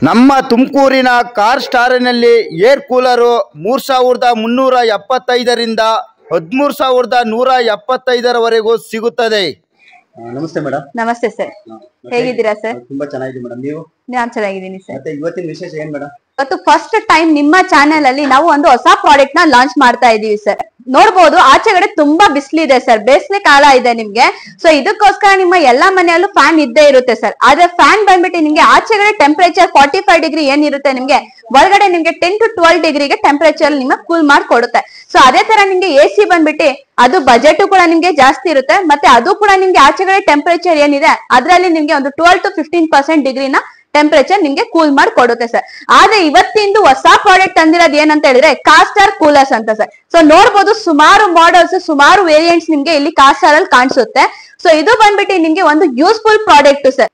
ನಮ್ಮ ತುಮಕೂರಿನ car ಸ್ಟಾರ್ನಲ್ಲಿ air cooler 3375ರಿಂದ 13175ರವರೆಗೂ ಸಿಗುತ್ತದೆ. ನಮಸ್ತೆ ಮೇಡಮ್. ನಮಸ್ತೆ ಸರ್, ಹೇಗಿದ್ದೀರಾ ಸರ್? ತುಂಬಾ ಚೆನ್ನಾಗಿದೆ ಮೇಡಮ್. ನೀವು? ನಾನು ಚೆನ್ನಾಗಿದ್ದೀನಿ ಸರ್. ಮತ್ತೆ ಇವತ್ತಿನ ವಿಶೇಷ ಏನ್ ಮೇಡಮ್? ಇವತ್ತು ಫಸ್ಟ್ ಟೈಮ್ ನಿಮ್ಮ ಚಾನೆಲ್ ಅಲ್ಲಿ ನಾವು ಒಂದು ಹೊಸ ಪ್ರಾಡಕ್ಟ್ ನ ಲಾಂಚ್ ಮಾಡ್ತಾ ಇದೀವಿ ಸರ್. ನೋಡ್ಬೋದು ಆಚೆಗಡೆ ತುಂಬಾ ಬಿಸಿಲಿದೆ ಸರ್, ಬೇಸಿಗೆ ಕಾಲ ಇದೆ ನಿಮ್ಗೆ. ಸೊ ಇದಕ್ಕೋಸ್ಕರ ನಿಮ್ಮ ಎಲ್ಲಾ ಮನೆಯಲ್ಲೂ ಫ್ಯಾನ್ ಇದ್ದೇ ಇರುತ್ತೆ ಸರ್. ಆದ್ರೆ ಫ್ಯಾನ್ ಬಂದ್ಬಿಟ್ಟು ನಿಮ್ಗೆ ಆಚೆಗಡೆ ಟೆಂಪರೇಚರ್ 45 ಡಿಗ್ರಿ ಏನಿರುತ್ತೆ ನಿಮ್ಗೆ, ಒಳಗಡೆ ನಿಮ್ಗೆ 10 to 12 ಡಿಗ್ರಿಗೆ ಟೆಂಪರೇಚರ್ ನಿಮ್ಗೆ ಕೂಲ್ ಮಾಡಿ ಕೊಡುತ್ತೆ. ಸೊ ಅದೇ ತರ ನಿಮ್ಗೆ AC ಬಂದ್ಬಿಟ್ಟು ಅದು ಬಜೆಟ್ ಕೂಡ ನಿಮ್ಗೆ ಜಾಸ್ತಿ ಇರುತ್ತೆ, ಮತ್ತೆ ಅದು ಕೂಡ ನಿಮ್ಗೆ ಆಚೆಗಡೆ ಟೆಂಪರೇಚರ್ ಏನಿದೆ ಅದ್ರಲ್ಲಿ ನಿಮ್ಗೆ ಒಂದು 12 to 15% ಡಿಗ್ರಿನ ಟೆಂಪರೇಚರ್ ನಿಮ್ಗೆ ಕೂಲ್ ಮಾಡಿ ಕೊಡುತ್ತೆ ಸರ್. ಆದ್ರೆ ಇವತ್ತಿಂದು ಹೊಸ ಪ್ರಾಡಕ್ಟ್ ತಂದಿರೋದು ಏನಂತ ಹೇಳಿದ್ರೆ ಕಾಸ್ಟಾರ್ ಕೂಲರ್ಸ್ ಅಂತ ಸರ್. ಸೊ ನೋಡ್ಬೋದು ಸುಮಾರು ಮಾಡೆಲ್ಸ್, ಸುಮಾರು ವೇರಿಯಂಟ್ಸ್ ನಿಮ್ಗೆ ಇಲ್ಲಿ ಕಾಸ್ಟಾರ್ ಅಲ್ಲಿ ಕಾಣಿಸುತ್ತೆ. ಸೊ ಇದು ಬಂದ್ಬಿಟ್ಟು ನಿಮ್ಗೆ ಒಂದು ಯೂಸ್ಫುಲ್ ಪ್ರಾಡಕ್ಟ್ ಸರ್.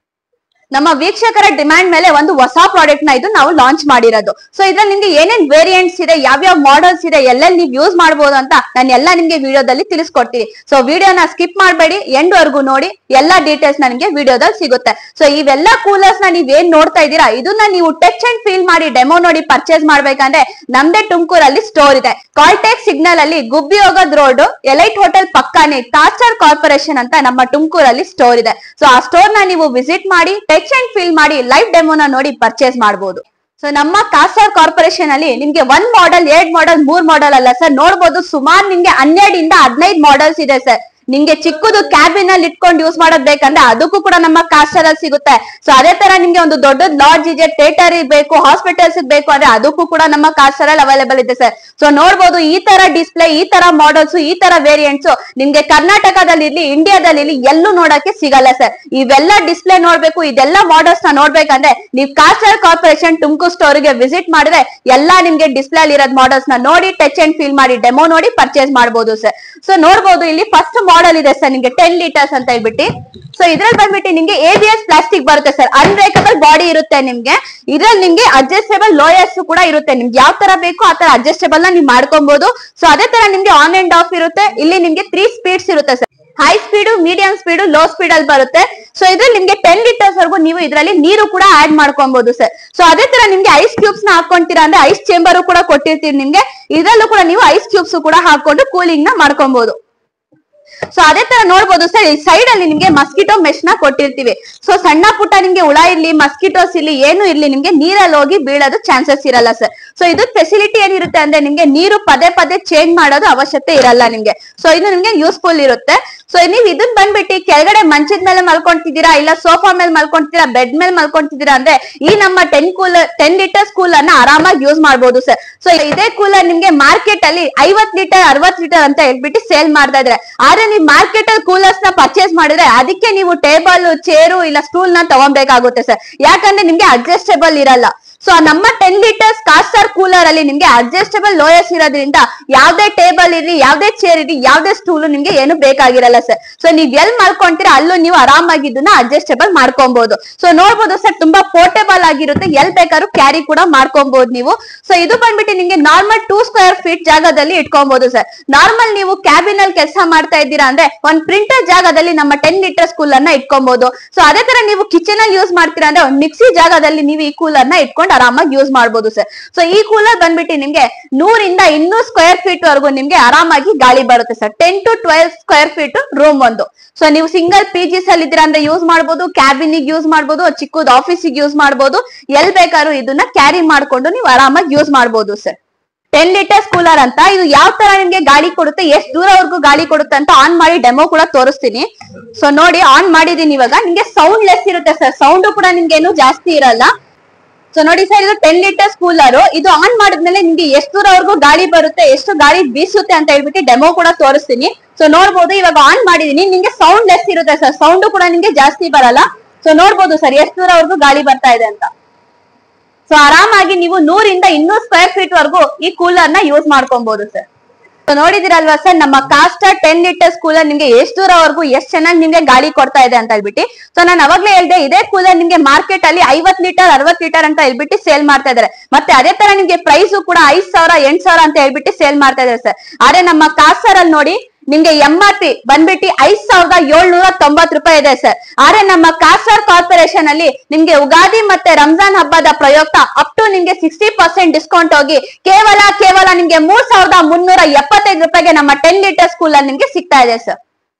ನಮ್ಮ ವೀಕ್ಷಕರ ಡಿಮ್ಯಾಂಡ್ ಮೇಲೆ ಒಂದು ಹೊಸ ಪ್ರಾಡಕ್ಟ್ ನ ಇದು ನಾವು ಲಾಂಚ್ ಮಾಡಿರೋದು. ಸೊ ಇದ್ರಲ್ಲಿ ನಿಮ್ಗೆ ಏನೇನ್ ವೇರಿಯಂಟ್ಸ್ ಇದೆ, ಯಾವ್ಯಾವ ಮಾಡೆಲ್ಸ್ ಇದೆ, ಎಲ್ಲೆಲ್ಲಿ ನೀವು ಯೂಸ್ ಮಾಡಬಹುದು ಅಂತ ನಾನು ಎಲ್ಲ ನಿಮ್ಗೆ ವಿಡಿಯೋದಲ್ಲಿ ತಿಳಿಸ್ಕೊಡ್ತೀನಿ. ಸೊ ವಿಡಿಯೋನ ಸ್ಕಿಪ್ ಮಾಡಬೇಡಿ, ಎಂಡ್ ವರ್ಗು ನೋಡಿ. ಎಲ್ಲಾ ಡೀಟೇಲ್ಸ್ ನನಗೆ ವಿಡಿಯೋದಲ್ಲಿ ಸಿಗುತ್ತೆ. ಸೊ ಇವೆಲ್ಲ ಕೂಲರ್ಸ್ ನ ನೀವ್ ಏನ್ ನೋಡ್ತಾ ಇದ್ದೀರಾ, ಇದನ್ನ ನೀವು ಟಚ್ ಅಂಡ್ ಫೀಲ್ ಮಾಡಿ ಡೆಮೋ ನೋಡಿ ಪರ್ಚೇಸ್ ಮಾಡ್ಬೇಕಂದ್ರೆ ನಮ್ದೇ ತುಮಕೂರಲ್ಲಿ ಸ್ಟೋರ್ ಇದೆ. ಕಾಲ್ಟೆಕ್ ಸಿಗ್ನಲ್ ಅಲ್ಲಿ ಗುಬ್ಬಿ ಹೋಗೋದ್ ರೋಡ್ ಎಲೈಟ್ ಹೋಟೆಲ್ ಪಕ್ಕಾನೆ ಕಾಸ್ಟಾರ್ ಕಾರ್ಪೊರೇಷನ್ ಅಂತ ನಮ್ಮ ತುಮಕೂರಲ್ಲಿ ಸ್ಟೋರ್ ಇದೆ. ಸೊ ಆ ಸ್ಟೋರ್ ನ ನೀವು ವಿಸಿಟ್ ಮಾಡಿ ಟಚ್ ಅಂಡ್ ಫೀಲ್ ಮಾಡಿ ಲೈವ್ ಡೆಮೋನ ನೋಡಿ ಪರ್ಚೇಸ್ ಮಾಡಬಹುದು. ಸೊ ನಮ್ಮ ಕಾಸ್ಟಾರ್ ಕಾರ್ಪೊರೇಷನ್ ಅಲ್ಲಿ ನಿಮ್ಗೆ 1 ಮಾಡೆಲ್ 2 ಮಾಡೆಲ್ 3 ಮಾಡೆಲ್ ಅಲ್ಲ ಸರ್, ನೋಡ್ಬೋದು ಸುಮಾರು ನಿಮ್ಗೆ 12 ಇಂದ 15 ಮಾಡೆಲ್ಸ್ ಇದೆ ಸರ್. ನಿಮ್ಗೆ ಚಿಕ್ಕದು ಕ್ಯಾಬಿನ್ ಅಲ್ಲಿ ಇಟ್ಕೊಂಡು ಯೂಸ್ ಮಾಡೋದ್ ಬೇಕಂದ್ರೆ ಅದಕ್ಕೂ ಕೂಡ ನಮ್ಮ ಕಾಸ್ಟಾರ್ ಅಲ್ಲಿ ಸಿಗುತ್ತೆ. ಸೊ ಅದೇ ತರ ನಿಮ್ಗೆ ಒಂದು ದೊಡ್ಡ ಲಾಡ್ಜ್ ಇದೆ, ಥಿಯೇಟರ್ ಬೇಕು, ಹಾಸ್ಪಿಟಲ್ಸ್ ಬೇಕು ಅಂದ್ರೆ ಅದಕ್ಕೂ ಕೂಡ ನಮ್ಮ ಕಾಸ್ಟಾರ್ ಅಲ್ಲಿ ಅವೈಲೇಬಲ್ ಇದೆ ಸರ್. ಸೊ ನೋಡ್ಬೋದು ಈ ತರ ಡಿಸ್ಪ್ಲೇ, ಈ ತರ ಮಾಡೆಲ್ಸ್, ಈ ತರ ವೇರಿಯಂಟ್ಸ್ ನಿಮ್ಗೆ ಕರ್ನಾಟಕದಲ್ಲಿ ಇರ್ಲಿ, ಇಂಡಿಯಾದಲ್ಲಿ ಇರ್ಲಿ ಎಲ್ಲೂ ನೋಡಕ್ಕೆ ಸಿಗಲ್ಲ ಸರ್. ಇವೆಲ್ಲ ಡಿಸ್ಪ್ಲೇ ನೋಡ್ಬೇಕು, ಇದೆಲ್ಲ ಮಾಡೆಲ್ಸ್ ನ ನೋಡ್ಬೇಕಂದ್ರೆ ನೀವು ಕಾಸ್ಟಾರ್ ಕಾರ್ಪೊರೇಷನ್ ತುಮಕೂರು ಸ್ಟೋರ್ ಗೆ ವಿಸಿಟ್ ಮಾಡಿದ್ರೆ ಎಲ್ಲಾ ನಿಮ್ಗೆ ಡಿಸ್ಪ್ಲೇ ಅಲ್ಲಿ ಇರೋದ್ ಮಾಡೆಲ್ಸ್ ನ ನೋಡಿ ಟಚ್ ಅಂಡ್ ಫೀಲ್ ಮಾಡಿ ಡೆಮೋ ನೋಡಿ ಪರ್ಚೇಸ್ ಮಾಡಬಹುದು ಸರ್. ಸೊ ನೋಡ್ಬೋದು ಇಲ್ಲಿ ಫಸ್ಟ್ ಮಾಡೆಲ್ ಇದೆ ಸರ್ ನಿಮ್ಗೆ 10 ಲೀಟರ್ಸ್ ಅಂತ ಹೇಳ್ಬಿಟ್ಟು. ಸೊ ಇದ್ರಲ್ಲಿ ಬಂದ್ಬಿಟ್ಟು ನಿಮ್ಗೆ ABS ಪ್ಲಾಸ್ಟಿಕ್ ಬರುತ್ತೆ ಸರ್, ಅನ್ಬ್ರೇಕಬಲ್ ಬಾಡಿ ಇರುತ್ತೆ ನಿಮ್ಗೆ. ಇದ್ರಲ್ಲಿ ನಿಮ್ಗೆ ಅಡ್ಜಸ್ಟೇಬಲ್ ಲೋಯರ್ಸ್ ಕೂಡ ಇರುತ್ತೆ, ನಿಮ್ಗೆ ಯಾವ ತರ ಬೇಕು ಆ ತರ ಅಡ್ಜಸ್ಟೇಬಲ್ ನ ನೀವು ಮಾಡ್ಕೊಬಹುದು. ಸೊ ಅದೇ ತರ ನಿಮ್ಗೆ ಆನ್ ಅಂಡ್ ಆಫ್ ಇರುತ್ತೆ. ಇಲ್ಲಿ ನಿಮ್ಗೆ 3 ಸ್ಪೀಡ್ಸ್ ಇರುತ್ತೆ sir, high speed, medium speed, low speed ಅಲ್ಲಿ ಬರುತ್ತೆ. ಸೊ ಇದ್ರಲ್ಲಿ ನಿಮ್ಗೆ 10 ಲೀಟರ್ಸ್ ವರೆಗೂ ನೀವು ಇದ್ರಲ್ಲಿ ನೀರು ಕೂಡ ಆಡ್ ಮಾಡ್ಕೊಬಹುದು ಸರ್. ಸೊ ಅದೇ ತರ ನಿಮ್ಗೆ ಐಸ್ ಕ್ಯೂಬ್ಸ್ ನ ಹಾಕೊಂತೀರಾ ಅಂದ್ರೆ ಐಸ್ ಚೇಂಬರ್ ಕೂಡ ಕೊಟ್ಟಿರ್ತೀವಿ ನಿಮ್ಗೆ. ಇದ್ರಲ್ಲೂ ಕೂಡ ನೀವು ಐಸ್ ಕ್ಯೂಬ್ಸ್ ಕೂಡ ಹಾಕೊಂಡು ಕೂಲಿಂಗ್ ನ ಮಾಡ್ಕೊಬಹುದು. ಸೊ ಅದೇ ತರ ನೋಡ್ಬೋದು ಸರ್, ಈ ಸೈಡ್ ಅಲ್ಲಿ ನಿಮ್ಗೆ ಮಸ್ಕಿಟೋ ಮೆಶ್ ನ ಕೊಟ್ಟಿರ್ತೀವಿ. ಸೊ ಸಣ್ಣ ಪುಟ್ಟ ನಿಮ್ಗೆ ಹುಳ ಇರ್ಲಿ, ಮಸ್ಕಿಟೋಸ್ ಇರ್ಲಿ, ಏನು ಇರ್ಲಿ ನಿಮ್ಗೆ ನೀರಲ್ಲಿ ಹೋಗಿ ಬೀಳೋದು ಚಾನ್ಸಸ್ ಇರಲ್ಲ ಸರ್. ಸೊ ಇದು ಫೆಸಿಲಿಟಿ ಏನಿರುತ್ತೆ ಅಂದ್ರೆ ನಿಮ್ಗೆ ನೀರು ಪದೇ ಪದೇ ಚೇಂಜ್ ಮಾಡೋದು ಅವಶ್ಯಕತೆ ಇರಲ್ಲ ನಿಮ್ಗೆ. ಸೊ ಇದು ನಿಮ್ಗೆ ಯೂಸ್ಫುಲ್ ಇರುತ್ತೆ. ಸೊ ನೀವು ಇದನ್ ಬಂದ್ಬಿಟ್ಟು ಕೆಳಗಡೆ ಮಂಚದ ಮೇಲೆ ಮಲ್ಕೊಂತಿದ್ದೀರಾ, ಇಲ್ಲ ಸೋಫಾ ಮೇಲೆ ಮಲ್ಕೊಂತಿದ್ದೀರಾ, ಬೆಡ್ ಮೇಲೆ ಮಲ್ಕೊಂತಿದ್ದೀರಾ ಅಂದ್ರೆ ಈ ನಮ್ಮ 10 ಲೀಟರ್ಸ್ ಕೂಲರ್ ನ ಆರಾಮಾಗಿ ಯೂಸ್ ಮಾಡಬಹುದು ಸರ್. ಸೊ ಇದೇ ಕೂಲರ್ ನಿಮ್ಗೆ ಮಾರ್ಕೆಟ್ ಅಲ್ಲಿ 50 ಲೀಟರ್ 60 ಲೀಟರ್ ಅಂತ ಹೇಳ್ಬಿಟ್ಟು ಸೇಲ್ ಮಾಡ್ತಾ ಇದ್ರೆ, ಆದ್ರೆ ನೀವು ಮಾರ್ಕೆಟ್ ಅಲ್ಲಿ ಕೂಲರ್ಸ್ ನ ಪರ್ಚೇಸ್ ಮಾಡಿದ್ರೆ ಅದಕ್ಕೆ ನೀವು ಟೇಬಲ್, ಚೇರು ಇಲ್ಲ ಸ್ಟೂಲ್ ನ ತಗೊಬೇಕಾಗುತ್ತೆ ಸರ್, ಯಾಕಂದ್ರೆ ನಿಮ್ಗೆ ಅಡ್ಜಸ್ಟೇಬಲ್ ಇರಲ್ಲ. ಸೊ ನಮ್ಮ 10 ಲೀಟರ್ಸ್ ಕಾಸ್ಟಾರ್ ಕೂಲರ್ ಅಲ್ಲಿ ನಿಮ್ಗೆ ಅಡ್ಜಸ್ಟೇಬಲ್ ಲೋಯರ್ಸ್ ಇರೋದ್ರಿಂದ ಯಾವ್ದೇ ಟೇಬಲ್ ಇರ್ಲಿ, ಯಾವ್ದೇ ಚೇರ್ ಇರ್ಲಿ, ಯಾವ್ದೇ ಸ್ಟೂಲ್ ನಿಮ್ಗೆ ಏನು ಬೇಕಾಗಿರಲ್ಲ ಸರ್. ಸೊ ನೀವ್ ಎಲ್ ಮಾಡ್ಕೊಂತೀರಾ ಅಲ್ಲೂ ನೀವು ಆರಾಮಾಗಿ ಇದನ್ನ ಅಡ್ಜಸ್ಟೇಬಲ್ ಮಾಡ್ಕೊಬಹುದು. ಸೊ ನೋಡ್ಬೋದು ಸರ್, ತುಂಬಾ ಪೋರ್ಟೇಬಲ್ ಆಗಿರುತ್ತೆ, ಎಲ್ ಬೇಕಾದ್ರೂ ಕ್ಯಾರಿ ಕೂಡ ಮಾಡ್ಕೊಬಹುದು ನೀವು. ಸೊ ಇದು ಬಂದ್ಬಿಟ್ಟು ನಿಮ್ಗೆ ನಾರ್ಮಲ್ 2 ಸ್ಕ್ವೇರ್ ಫೀಟ್ ಜಾಗದಲ್ಲಿ ಇಟ್ಕೊಬಹುದು ಸರ್. ನಾರ್ಮಲ್ ನೀವು ಕ್ಯಾಬಿನ್ ಅಲ್ಲಿ ಕೆಲಸ ಮಾಡ್ತಾ ಇದ್ದೀರಾ ಅಂದ್ರೆ ಒಂದ್ ಪ್ರಿಂಟರ್ ಜಾಗದಲ್ಲಿ ನಮ್ಮ 10 ಲೀಟರ್ಸ್ ಕೂಲರ್ ನ ಇಟ್ಕೊಬಹುದು. ಸೊ ಅದೇ ತರ ನೀವು ಕಿಚನ್ ಅಲ್ಲಿ ಯೂಸ್ ಮಾಡ್ತೀರಾ ಅಂದ್ರೆ ಒಂದ್ ಮಿಕ್ಸಿ ಜಾಗದಲ್ಲಿ ನೀವು ಈ ಕೂಲರ್ ನ ಇಟ್ಕೊಂಡು ಆರಾಮಾಗಿ ಯೂಸ್ ಮಾಡಬಹುದು ಸರ್. ಸೊ ಈ ಕೂಲರ್ ಬಂದ್ಬಿಟ್ಟು ನಿಮ್ಗೆ 100 ಇಂದ 200 ಸ್ಕ್ವೇರ್ ಫೀಟ್ ವರೆಗೂ ನಿಮ್ಗೆ ಆರಾಮಾಗಿ ಗಾಳಿ ಬರುತ್ತೆ sir. 10 to 12 square feet room ಒಂದು. ಸೊ ನೀವು ಸಿಂಗಲ್ PGs ಅಲ್ಲಿ ಇದ್ದೀರಾ ಅಂದ್ರೆ ಯೂಸ್ ಮಾಡಬಹುದು, ಕ್ಯಾಬಿನ್ ಯೂಸ್ ಮಾಡಬಹುದು, ಚಿಕ್ಕದ ಆಫೀಸಿಗೆ ಯೂಸ್ ಮಾಡಬಹುದು, ಎಲ್ ಬೇಕಾದ್ರೂ ಇದನ್ನ ಕ್ಯಾರಿ ಮಾಡ್ಕೊಂಡು ನೀವು ಆರಾಮಾಗಿ ಯೂಸ್ ಮಾಡಬಹುದು ಸರ್. 10 ಲೀಟರ್ಸ್ ಕೂಲರ್ ಅಂತ ಇದು ಯಾವ ತರ ನಿಮ್ಗೆ ಗಾಳಿ ಕೊಡುತ್ತೆ, ಎಷ್ಟು ದೂರವರೆಗೂ ಗಾಳಿ ಕೊಡುತ್ತೆ ಅಂತ ಆನ್ ಮಾಡಿ ಡೆಮೋ ಕೂಡ ತೋರಿಸ್ತೀನಿ. ಸೊ ನೋಡಿ ಆನ್ ಮಾಡಿದೀನಿ ಇವಾಗ. ನಿಮ್ಗೆ ಸೌಂಡ್ ಲೆಸ್ ಇರುತ್ತೆ ಸರ್, ಸೌಂಡ್ ಕೂಡ ನಿಮ್ಗೆ ಏನು ಜಾಸ್ತಿ ಇರಲ್ಲ. ಸೊ ನೋಡಿ ಸರ್, ಇದು 10 ಲೀಟರ್ಸ್ ಕೂಲರ್. ಇದು ಆನ್ ಮಾಡಿದ್ಮೇಲೆ ನಿಮ್ಗೆ ಎಷ್ಟು ದೂರವರೆಗೂ ಗಾಳಿ ಬರುತ್ತೆ, ಎಷ್ಟು ಗಾಳಿ ಬೀಸುತ್ತೆ ಅಂತ ಹೇಳ್ಬಿಟ್ಟು ಡೆಮೋ ಕೂಡ ತೋರಿಸ್ತೀನಿ. ಸೊ ನೋಡ್ಬೋದು ಇವಾಗ ಆನ್ ಮಾಡಿದೀನಿ, ನಿಮ್ಗೆ ಸೌಂಡ್ ಲೆಸ್ ಇರುತ್ತೆ ಸರ್, ಸೌಂಡ್ ಕೂಡ ನಿಮ್ಗೆ ಜಾಸ್ತಿ ಬರಲ್ಲ. ಸೊ ನೋಡ್ಬೋದು ಸರ್ ಎಷ್ಟು ದೂರವರೆಗೂ ಗಾಳಿ ಬರ್ತಾ ಇದೆ ಅಂತ. ಸೊ ಆರಾಮಾಗಿ ನೀವು 100 ಇಂದ 200 ಸ್ಕ್ವೇರ್ ಫೀಟ್ ವರೆಗೂ ಈ ಕೂಲರ್ ನ ಯೂಸ್ ಮಾಡ್ಕೊಬಹುದು ಸರ್. ಸೊ ನೋಡಿದಿರಲ್ವಾ ಸರ್, ನಮ್ಮ ಕಾಸ್ಟಾರ್ 10 ಲೀಟರ್ಸ್ ಕೂಲರ್ ನಿಮ್ಗೆ ಎಷ್ಟು ದೂರವರೆಗೂ ಎಷ್ಟು ಚೆನ್ನಾಗಿ ನಿಮ್ಗೆ ಗಾಳಿ ಕೊಡ್ತಾ ಇದೆ ಅಂತ ಹೇಳ್ಬಿಟ್ಟು. ಸೊ ನಾನು ಅವಾಗ್ಲೇ ಹೇಳ್ದೆ, ಇದೇ ಕೂಲರ್ ನಿಮ್ಗೆ ಮಾರ್ಕೆಟ್ ಅಲ್ಲಿ 50 ಲೀಟರ್ 60 ಲೀಟರ್ ಅಂತ ಹೇಳ್ಬಿಟ್ಟು ಸೇಲ್ ಮಾಡ್ತಾ ಇದಾರೆ. ಮತ್ತೆ ಅದೇ ತರ ನಿಮ್ಗೆ ಪ್ರೈಸ್ ಕೂಡ 5,000 8,000 ಅಂತ ಹೇಳ್ಬಿಟ್ಟು ಸೇಲ್ ಮಾಡ್ತಾ ಇದಾರೆ ಸರ್. ಆದ್ರೆ ನಮ್ಮ ಕಾಸ್ಟಾರ್ ಅಲ್ಲಿ ನೋಡಿ ನಿಮ್ಗೆ MRP ಬಂದ್ಬಿಟ್ಟು 5,790 ರೂಪಾಯಿ ಇದೆ ಸರ್. ಆದ್ರೆ ನಮ್ಮ ಕಾಸ್ಟಾರ್ ಕಾರ್ಪೊರೇಷನ್ ಅಲ್ಲಿ ನಿಮ್ಗೆ ಉಗಾದಿ ಮತ್ತೆ ರಂಜಾನ್ ಹಬ್ಬದ ಪ್ರಯುಕ್ತ ಅಪ್ ಟು ನಿಮ್ಗೆ 60% ಡಿಸ್ಕೌಂಟ್ ಹೋಗಿ ಕೇವಲ ನಿಮ್ಗೆ 3,375 ರೂಪಾಯಿಗೆ ನಮ್ಮ 10 ಲೀಟರ್ಸ್ ಕೂಲರ್ ನಿಮ್ಗೆ ಸಿಗ್ತಾ ಇದೆ ಸರ್.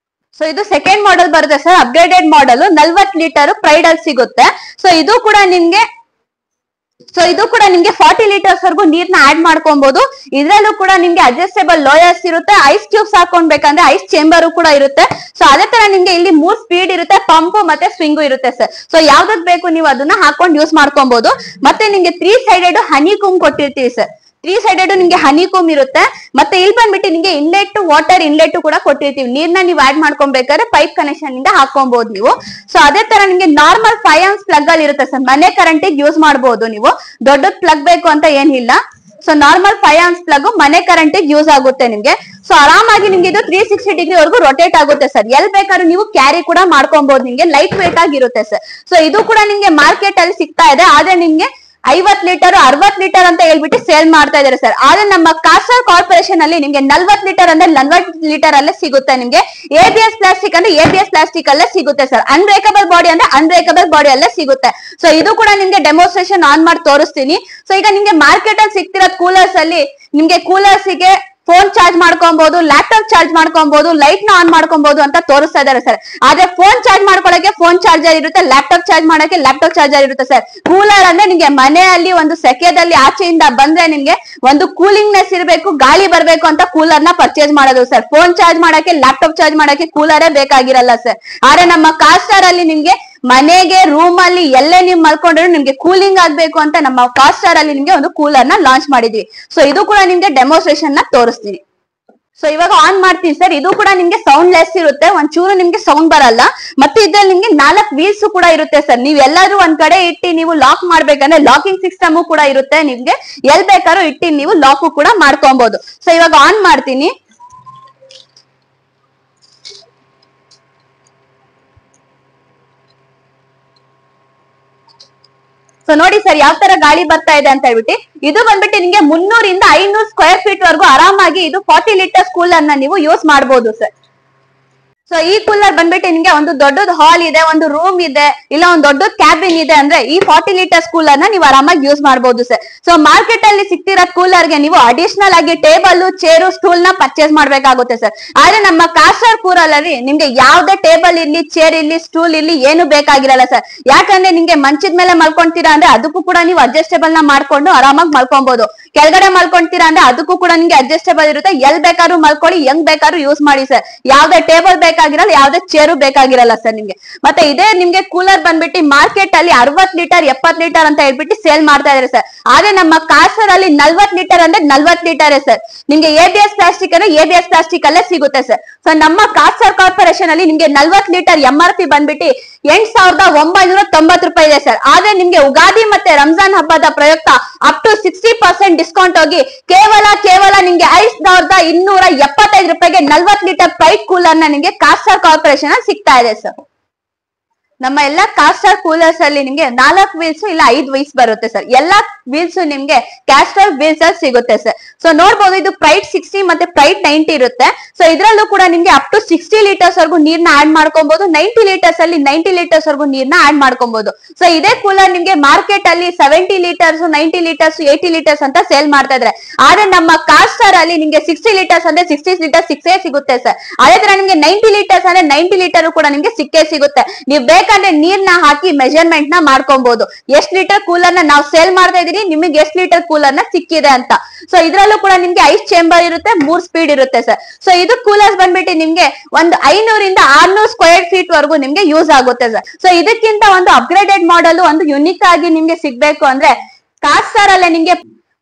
ಸೊ ಇದು ಸೆಕೆಂಡ್ ಮಾಡೆಲ್ ಬರುತ್ತೆ sir, upgraded model 40 litre pride ಅಲ್ಲಿ ಸಿಗುತ್ತೆ. ಸೊ ಇದು ಕೂಡ ನಿಮ್ಗೆ 40 ಲೀಟರ್ಸ್ ವರೆಗೂ ನೀರ್ನ ಆಡ್ ಮಾಡ್ಕೊಬಹುದು. ಇದ್ರಲ್ಲೂ ಕೂಡ ನಿಮ್ಗೆ ಅಡ್ಜಸ್ಟೇಬಲ್ ಲೋಯರ್ಸ್ ಇರುತ್ತೆ, ಐಸ್ ಕ್ಯೂಬ್ಸ್ ಹಾಕೊಂಡ್ಬೇಕಂದ್ರೆ ಐಸ್ ಚೇಂಬರ್ ಕೂಡ ಇರುತ್ತೆ. ಸೊ ಅದೇ ತರ ನಿಮ್ಗೆ ಇಲ್ಲಿ 3 ಸ್ಪೀಡ್ ಇರುತ್ತೆ, ಪಂಪ್ ಮತ್ತೆ ಸ್ವಿಂಗು ಇರುತ್ತೆ ಸರ್. ಸೊ ಯಾವ್ದಕ್ ಬೇಕು ನೀವು ಅದನ್ನ ಹಾಕೊಂಡು ಯೂಸ್ ಮಾಡ್ಕೊಬಹುದು. ಮತ್ತೆ ನಿಮ್ಗೆ 3 ಸೈಡೆಡ್ ಹನಿ ಕೂಮ್ ಕೊಟ್ಟಿರ್ತೀವಿ ಸರ್. 3 ಸೈಡೆಡ್ ನಿಮ್ಗೆ ಹನಿ ಕೂಮ್ ಇರುತ್ತೆ. ಮತ್ತೆ ಇಲ್ಲಿ ಬಂದ್ಬಿಟ್ಟು ನಿಮ್ಗೆ ಇನ್ಲೆಟ್ ವಾಟರ್ ಇನ್ಲೆಟ್ ಕೂಡ ಕೊಟ್ಟಿರ್ತೀವಿ. ನೀರ್ನ ನೀವು ಆಡ್ ಮಾಡ್ಕೊಬೇಕಾದ್ರೆ ಪೈಪ್ ಕನೆಕ್ಷನ್ ಇಂದ ಹಾಕೊಬಹುದು ನೀವು. ಸೊ ಅದೇ ತರ ನಿಮ್ಗೆ ನಾರ್ಮಲ್ 5 amps ಪ್ಲಗ್ ಅಲ್ಲಿ ಇರುತ್ತೆ ಸರ್, ಮನೆ ಕರೆಂಟ್ ಯೂಸ್ ಮಾಡಬಹುದು ನೀವು. ದೊಡ್ಡದ್ ಪ್ಲಗ್ ಬೇಕು ಅಂತ ಏನಿಲ್ಲ. ಸೊ ನಾರ್ಮಲ್ 5 amps ಪ್ಲಗ್ ಮನೆ ಕರೆಂಟ್ ಯೂಸ್ ಆಗುತ್ತೆ ನಿಮ್ಗೆ. ಸೊ ಆರಾಮಾಗಿ ನಿಮ್ಗೆ ಇದು 360 ಡಿಗ್ರಿ ವರ್ಗೂ ರೊಟೇಟ್ ಆಗುತ್ತೆ ಸರ್. ಎಲ್ ಬೇಕಾದ್ರೂ ನೀವು ಕ್ಯಾರಿ ಕೂಡ ಮಾಡ್ಕೊಬಹುದು. ನಿಮ್ಗೆ ಲೈಟ್ ವೇಟ್ ಆಗಿರುತ್ತೆ ಸರ್. ಸೊ ಇದು ಕೂಡ ನಿಮ್ಗೆ ಮಾರ್ಕೆಟ್ ಅಲ್ಲಿ ಸಿಗ್ತಾ ಇದೆ. ಆದ್ರೆ ನಿಮ್ಗೆ 50 ಲೀಟರ್ 60 ಲೀಟರ್ ಅಂತ ಹೇಳ್ಬಿಟ್ಟು ಸೇಲ್ ಮಾಡ್ತಾ ಇದಾರೆ ಸರ್. ಆದ್ರೆ ನಮ್ಮ ಕಾಸ್ಟಾರ್ ಕಾರ್ಪೊರೇಷನ್ ಅಲ್ಲಿ ನಿಮ್ಗೆ 40 ಲೀಟರ್ ಅಂದ್ರೆ 40 ಲೀಟರ್ ಅಲ್ಲೇ ಸಿಗುತ್ತೆ. ನಿಮ್ಗೆ ABS ಪ್ಲಾಸ್ಟಿಕ್ ಅಂದ್ರೆ ABS ಪ್ಲಾಸ್ಟಿಕ್ ಅಲ್ಲೇ ಸಿಗುತ್ತೆ ಸರ್. ಅನ್ಬ್ರೇಕಬಲ್ ಬಾಡಿ ಅಂದ್ರೆ ಅನ್ಬ್ರೇಕಬಲ್ ಬಾಡಿ ಅಲ್ಲೇ ಸಿಗುತ್ತೆ. ಸೊ ಇದು ಕೂಡ ನಿಮ್ಗೆ ಡೆಮೋನ್ಸ್ಟ್ರೇಷನ್ ಆನ್ ಮಾಡಿ ತೋರಿಸ್ತೀನಿ. ಸೊ ಈಗ ನಿಮ್ಗೆ ಮಾರ್ಕೆಟ್ ಅಲ್ಲಿ ಸಿಗ್ತಿರೋ ಕೂಲರ್ಸ್ ಅಲ್ಲಿ ನಿಮ್ಗೆ ಕೂಲರ್ಸ್ ಗೆ ಫೋನ್ ಚಾರ್ಜ್ ಮಾಡ್ಕೊಬಹುದು, ಲ್ಯಾಪ್ಟಾಪ್ ಚಾರ್ಜ್ ಮಾಡ್ಕೊಬಹುದು, ಲೈಟ್ ನ ಆನ್ ಮಾಡ್ಕೊಬಹುದು ಅಂತ ತೋರಿಸ್ತಾ ಇದಾರೆ ಸರ್. ಆದ್ರೆ ಫೋನ್ ಚಾರ್ಜ್ ಮಾಡ್ಕೊಳಕ್ಕೆ ಫೋನ್ ಚಾರ್ಜರ್ ಇರುತ್ತೆ, ಲ್ಯಾಪ್ಟಾಪ್ ಚಾರ್ಜ್ ಮಾಡಕ್ಕೆ ಲ್ಯಾಪ್ಟಾಪ್ ಚಾರ್ಜರ್ ಇರುತ್ತೆ ಸರ್. ಕೂಲರ್ ಅಂದ್ರೆ ನಿಮ್ಗೆ ಮನೆಯಲ್ಲಿ ಒಂದು ಸೆಕೆದಲ್ಲಿ ಆಚೆಯಿಂದ ಬಂದ್ರೆ ನಿಮ್ಗೆ ಒಂದು ಕೂಲಿಂಗ್ನೆಸ್ ಇರಬೇಕು, ಗಾಳಿ ಬರ್ಬೇಕು ಅಂತ ಕೂಲರ್ ನ ಪರ್ಚೇಸ್ ಮಾಡೋದು ಸರ್. ಫೋನ್ ಚಾರ್ಜ್ ಮಾಡಕ್ಕೆ ಲ್ಯಾಪ್ಟಾಪ್ ಚಾರ್ಜ್ ಮಾಡಕ್ಕೆ ಕೂಲರೇ ಬೇಕಾಗಿರಲ್ಲ ಸರ್. ಆದ್ರೆ ನಮ್ಮ ಕಾಸ್ಟಾರ್ ಅಲ್ಲಿ ನಿಮ್ಗೆ ಮನೆಗೆ ರೂಮ್ ಅಲ್ಲಿ ಎಲ್ಲೇ ನೀವು ಮಲ್ಕೊಂಡ್ರು ನಿಮ್ಗೆ ಕೂಲಿಂಗ್ ಆಗ್ಬೇಕು ಅಂತ ನಮ್ಮ ಕಾಸ್ಟಾರ್ ಅಲ್ಲಿ ನಿಮ್ಗೆ ಒಂದು ಕೂಲರ್ ನ ಲಾಂಚ್ ಮಾಡಿದ್ವಿ. ಸೊ ಇದು ಕೂಡ ನಿಮ್ಗೆ ಡೆಮೋನ್ಸ್ಟ್ರೇಷನ್ ನ ತೋರಿಸ್ತೀನಿ. ಸೊ ಇವಾಗ ಆನ್ ಮಾಡ್ತೀನಿ ಸರ್. ಇದು ಕೂಡ ನಿಮ್ಗೆ ಸೌಂಡ್ ಲೆಸ್ ಇರುತ್ತೆ, ಒಂಚೂರು ನಿಮ್ಗೆ ಸೌಂಡ್ ಬರಲ್ಲ. ಮತ್ತೆ ಇದ್ರಲ್ಲಿ ನಿಮ್ಗೆ 4 ವೀಲ್ಸ್ ಕೂಡ ಇರುತ್ತೆ ಸರ್. ನೀವ್ ಎಲ್ಲಾದ್ರೂ ಒಂದ್ ಕಡೆ ಇಟ್ಟು ನೀವು ಲಾಕ್ ಮಾಡ್ಬೇಕಂದ್ರೆ ಲಾಕಿಂಗ್ ಸಿಸ್ಟಮ್ ಕೂಡ ಇರುತ್ತೆ. ನಿಮ್ಗೆ ಎಲ್ ಬೇಕಾದ್ರೂ ಇಟ್ಟು ನೀವು ಲಾಕ್ ಕೂಡ ಮಾಡ್ಕೊಬಹುದು. ಸೊ ಇವಾಗ ಆನ್ ಮಾಡ್ತೀನಿ. ಸೊ ನೋಡಿ ಸರ್ ಯಾವ ತರ ಗಾಳಿ ಬರ್ತಾ ಇದೆ ಅಂತ ಹೇಳ್ಬಿಟ್ಟು. ಇದು ಬಂದ್ಬಿಟ್ಟು ನಿಮ್ಗೆ 300 ಇಂದ 500 ಸ್ಕ್ವೇರ್ ಫೀಟ್ ವರೆಗೂ ಆರಾಮಾಗಿ ಇದು 40 ಲೀಟರ್ಸ್ ಕೂಲರ್ ನ ನೀವು ಯೂಸ್ ಮಾಡಬಹುದು ಸರ್. ಸೊ ಈ ಕೂಲರ್ ಬಂದ್ಬಿಟ್ಟು ನಿಮ್ಗೆ ಒಂದು ದೊಡ್ಡದ ಹಾಲ್ ಇದೆ, ಒಂದು ರೂಮ್ ಇದೆ, ಇಲ್ಲ ಒಂದು ದೊಡ್ಡ ಕ್ಯಾಬಿನ್ ಇದೆ ಅಂದ್ರೆ ಈ 40 ಲೀಟರ್ಸ್ ಕೂಲರ್ ನ ನೀವು ಆರಾಮಾಗಿ ಯೂಸ್ ಮಾಡಬಹುದು ಸರ್. ಸೊ ಮಾರ್ಕೆಟ್ ಅಲ್ಲಿ ಸಿಗ್ತಿರೋ ಕೂಲರ್ ಗೆ ನೀವು ಅಡಿಷನಲ್ ಆಗಿ ಟೇಬಲ್, ಚೇರು, ಸ್ಟೂಲ್ ನ ಪರ್ಚೇಸ್ ಮಾಡ್ಬೇಕಾಗುತ್ತೆ ಸರ್. ಆದ್ರೆ ನಮ್ಮ ಕಾಸ್ಟಾರ್ ಕೂಲರ್ ಅಲ್ಲಿ ನಿಮ್ಗೆ ಯಾವ್ದೇ ಟೇಬಲ್ ಇರ್ಲಿ, ಚೇರ್ ಇರ್ಲಿ, ಸ್ಟೂಲ್ ಇರ್ಲಿ ಏನು ಬೇಕಾಗಿರಲ್ಲ ಸರ್. ಯಾಕಂದ್ರೆ ನಿಮ್ಗೆ ಮಂಚದ ಮೇಲೆ ಮಲ್ಕೊಂತೀರಾ ಅಂದ್ರೆ ಅದಕ್ಕೂ ಕೂಡ ನೀವು ಅಡ್ಜಸ್ಟೇಬಲ್ ನ ಮಾಡ್ಕೊಂಡು ಆರಾಮಾಗಿ ಮಲ್ಕೊಬಹುದು. ಕೆಳಗಡೆ ಮಲ್ಕೊಂತೀರಾ ಅಂದ್ರೆ ಅದಕ್ಕೂ ಕೂಡ ನಿಮ್ಗೆ ಅಡ್ಜಸ್ಟೇಬಲ್ ಇರುತ್ತೆ. ಎಲ್ ಬೇಕಾದ್ರೂ ಮಲ್ಕೊಳ್ಳಿ, ಹೆಂಗ್ ಬೇಕಾದ್ರೂ ಯೂಸ್ ಮಾಡಿ ಸರ್. ಯಾವ್ದೇ ಟೇಬಲ್ ಬೇಕಾಗಿರಲ್ಲ, ಯಾವ್ದೇ ಚೇರು ಬೇಕಾಗಿರಲ್ಲ ಸರ್ ನಿಮ್ಗೆ. ಮತ್ತೆ ಇದೇ ನಿಮ್ಗೆ ಕೂಲರ್ ಬಂದ್ಬಿಟ್ಟು ಮಾರ್ಕೆಟ್ ಅಲ್ಲಿ 60 ಲೀಟರ್ 70 ಲೀಟರ್ ಅಂತ ಹೇಳ್ಬಿಟ್ಟು ಸೇಲ್ ಮಾಡ್ತಾ ಇದಾರೆ ಸರ್. ಆದ್ರೆ ನಮ್ಮ ಕಾಸ್ಟಾರ್ ಅಲ್ಲಿ 40 ಲೀಟರ್ ಅಂದ್ರೆ 40 ಲೀಟರ್ ಸರ್. ನಿಮ್ಗೆ ABS ಪ್ಲಾಸ್ಟಿಕ್ ಅಂದ್ರೆ ABS ಪ್ಲಾಸ್ಟಿಕ್ ಅಲ್ಲೇ ಸಿಗುತ್ತೆ ಸರ್. ಸೊ ನಮ್ಮ ಕಾಸ್ಟಾರ್ ಕಾರ್ಪೊರೇಷನ್ ಅಲ್ಲಿ ನಿಮ್ಗೆ 40 ಲೀಟರ್ MRP ಬಂದ್ಬಿಟ್ಟು 8,990 ರೂಪಾಯಿ ಇದೆ ಸರ್. ಆದ್ರೆ ನಿಮ್ಗೆ ಉಗಾದಿ ಮತ್ತೆ ರಂಜಾನ್ ಹಬ್ಬದ ಪ್ರಯುಕ್ತ ಅಪ್ ಟು 60% ಡಿಸ್ಕೌಂಟ್ ಹೋಗಿ ಕೇವಲ ನಿಮ್ಗೆ 5,275 ರೂಪಾಯಿಗೆ 40 ಲೀಟರ್ ಪ್ರೈಡ್ ಕೂಲರ್ ನ ನಿಮ್ಗೆ ಕಾಸ್ಟಾರ್ ಕಾರ್ಪೊರೇಷನ್ ಅಲ್ಲಿ ಸಿಗ್ತಾ ಇದೆ ಸರ್. ನಮ್ಮ ಎಲ್ಲಾ ಕಾಸ್ಟಾರ್ ಕೂಲರ್ಸ್ ಅಲ್ಲಿ ನಿಮ್ಗೆ 4 ವೀಲ್ಸ್ ಇಲ್ಲ 5 ವೀಲ್ಸ್ ಬರುತ್ತೆ ಸರ್. ಎಲ್ಲಾ ವೀಲ್ಸ್ ನಿಮ್ಗೆ ಕಾಸ್ಟಾರ್ ವೀಲ್ಸ್ ಅಲ್ಲಿ ಸಿಗುತ್ತೆ ಸರ್. ಸೊ ನೋಡ್ಬೋದು ಇದು ಪ್ರೈಡ್ 60 ಮತ್ತೆ ಪ್ರೈಡ್ 90 ಇರುತ್ತೆ. ಸೊ ಇದ್ರಲ್ಲೂ ಕೂಡ ನಿಮ್ಗೆ ಅಪ್ ಟು 60 ಲೀಟರ್ಸ್ ವರ್ಗೂ ನೀರ್ನ ಆಡ್ ಮಾಡ್ಕೊಬಹುದು. 90 ಲೀಟರ್ಸ್ ಅಲ್ಲಿ 90 ಲೀಟರ್ಸ್ ವರ್ಗೂ ನೀರ್ನ ಆಡ್ ಮಾಡ್ಕೊಬಹುದು. ಸೊ ಇದೇ ಕೂಲರ್ ನಿಮ್ಗೆ ಮಾರ್ಕೆಟ್ ಅಲ್ಲಿ 70 ಲೀಟರ್ಸ್ 90 ಲೀಟರ್ಸ್ 80 ಲೀಟರ್ಸ್ ಅಂತ ಸೇಲ್ ಮಾಡ್ತಾ ಇದ್ರೆ. ಆದ್ರೆ ನಮ್ಮ ಕಾಸ್ಟಾರ್ ಅಲ್ಲಿ ನಿಮ್ಗೆ 60 ಲೀಟರ್ಸ್ ಅಂದ್ರೆ 60 ಲೀಟರ್ ಸಿಕ್ಕೇ ಸಿಗುತ್ತೆ ಸರ್. ಅದೇ ತರ ನಿಮ್ಗೆ 90 ಲೀಟರ್ಸ್ ಅಂದ್ರೆ 90 ಲೀಟರ್ ಕೂಡ ನಿಮ್ಗೆ ಸಿಕ್ಕೇ ಸಿಗುತ್ತೆ. ನೀವು ಬೇಕಂದ್ರೆ ನೀರ್ನ ಹಾಕಿ ಮೆಜರ್ಮೆಂಟ್ ನ ಮಾಡ್ಕೊಬಹುದು. ಎಷ್ಟ್ ಲೀಟರ್ ಕೂಲರ್ ನ ನಾವು ಸೇಲ್ ಮಾಡ್ತಾ ಇದೀನಿ, ನಿಮಗೆ ಎಷ್ಟ್ ಲೀಟರ್ ಕೂಲರ್ ನ ಸಿಕ್ಕಿದೆ ಅಂತ. ಸೊ ಇದ್ರಲ್ಲೂ ಕೂಡ ನಿಮ್ಗೆ ಐಸ್ ಚೇಂಬರ್ ಇರುತ್ತೆ, 3 ಸ್ಪೀಡ್ ಇರುತ್ತೆ ಸರ್. ಸೊ ಇದು ಕೂಲರ್ಸ್ ಬಂದ್ಬಿಟ್ಟು ನಿಮ್ಗೆ ಒಂದು 500 ಇಂದ 600 ಸ್ಕ್ವೇರ್ ಫೀಟ್ ವರೆಗೂ ನಿಮ್ಗೆ ಯೂಸ್ ಆಗುತ್ತೆ ಸರ್. ಸೊ ಇದಕ್ಕಿಂತ ಒಂದು ಅಪ್ಗ್ರೇಡೆಡ್ ಮಾಡೆಲ್ ಒಂದು ಯುನಿಕ್ ಆಗಿ ನಿಮ್ಗೆ ಸಿಗ್ಬೇಕು ಅಂದ್ರೆ ಕಾಸ್ಟಾರ್ ಅಲ್ಲೇ ನಿಮ್ಗೆ